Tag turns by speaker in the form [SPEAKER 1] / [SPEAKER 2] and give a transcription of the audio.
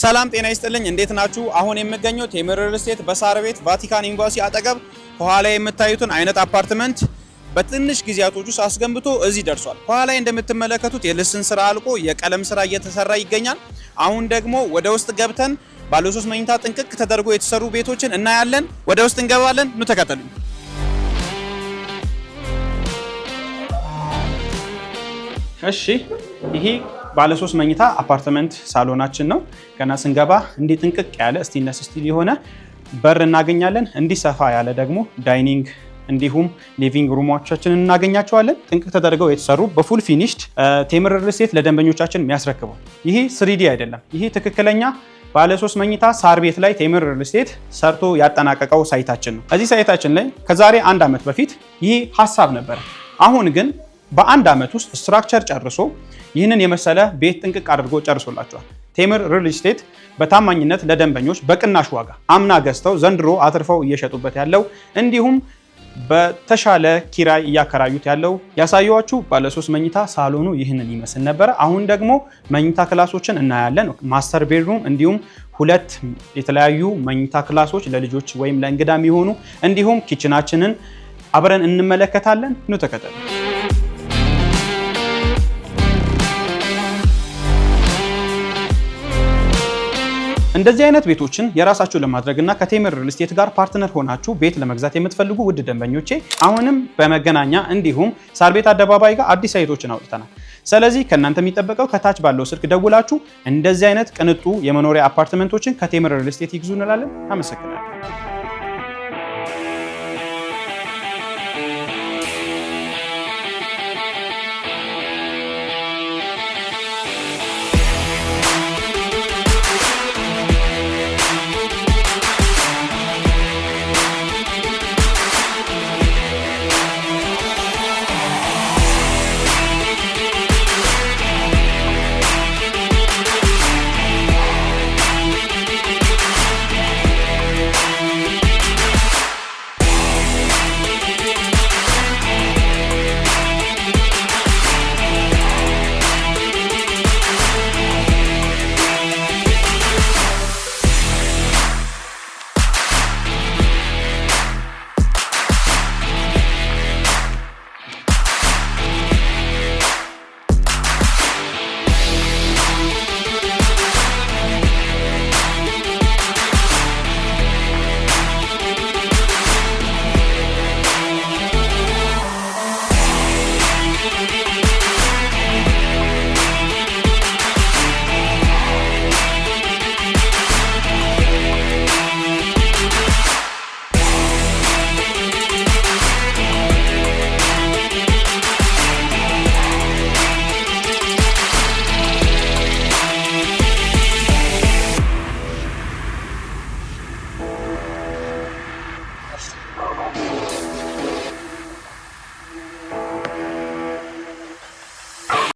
[SPEAKER 1] ሰላም ጤና ይስጥልኝ እንዴት ናችሁ? አሁን የምገኘው ቴምር ሪል ስቴት በሳር ቤት ቫቲካን ኤምባሲ አጠገብ ከኋላ የምታዩትን አይነት አፓርትመንት በትንሽ ጊዜያቶች ውስጥ አስገንብቶ እዚህ ደርሷል። ከኋላ ላይ እንደምትመለከቱት የልስን ስራ አልቆ የቀለም ስራ እየተሰራ ይገኛል። አሁን ደግሞ ወደ ውስጥ ገብተን ባለ 3 መኝታ ጥንቅቅ ተደርጎ የተሰሩ ቤቶችን እናያለን። ወደ ውስጥ እንገባለን። ኑ ተከተሉኝ። እሺ ይሄ ባለ 3 መኝታ አፓርትመንት ሳሎናችን ነው። ገና ስንገባ እንዲህ ጥንቅቅ ያለ ስቴንለስ ስቲል የሆነ በር እናገኛለን። እንዲህ ሰፋ ያለ ደግሞ ዳይኒንግ እንዲሁም ሊቪንግ ሩሞቻችንን እናገኛቸዋለን። ጥንቅቅ ተደርገው የተሰሩ በፉል ፊኒሽድ ቴምር ሪል ስቴት ለደንበኞቻችን የሚያስረክበው ይሄ 3D አይደለም። ይሄ ትክክለኛ ባለ 3 መኝታ ሳር ቤት ላይ ቴምር ሪል ስቴት ሰርቶ ያጠናቀቀው ሳይታችን ነው። እዚህ ሳይታችን ላይ ከዛሬ 1 ዓመት በፊት ይሄ ሀሳብ ነበር። አሁን ግን በ1 ዓመት ውስጥ ስትራክቸር ጨርሶ ይህንን የመሰለ ቤት ጥንቅቅ አድርጎ ጨርሶላቸዋል። ቴምር ሪል ስቴት በታማኝነት ለደንበኞች በቅናሽ ዋጋ አምና ገዝተው ዘንድሮ አትርፈው እየሸጡበት ያለው እንዲሁም በተሻለ ኪራይ እያከራዩት ያለው ያሳየዋችሁ ባለ 3 መኝታ ሳሎኑ ይህንን ይመስል ነበር። አሁን ደግሞ መኝታ ክላሶችን እናያለን። ማስተር ቤድሩም እንዲሁም 2 የተለያዩ መኝታ ክላሶች ለልጆች ወይም ለእንግዳ የሚሆኑ እንዲሁም ኪችናችንን አብረን እንመለከታለን። ኑ ተከተሉ። እንደዚህ አይነት ቤቶችን የራሳችሁ ለማድረግና ከቴምር ሪል ስቴት ጋር ፓርትነር ሆናችሁ ቤት ለመግዛት የምትፈልጉ ውድ ደንበኞቼ አሁንም በመገናኛ እንዲሁም ሳር ቤት አደባባይ ጋር አዲስ ሳይቶችን አውጥተናል። ስለዚህ ከእናንተ የሚጠበቀው ከታች ባለው ስልክ ደውላችሁ እንደዚህ አይነት ቅንጡ የመኖሪያ አፓርትመንቶችን ከቴምር ሪል ስቴት ይግዙ እንላለን። አመሰግናለሁ።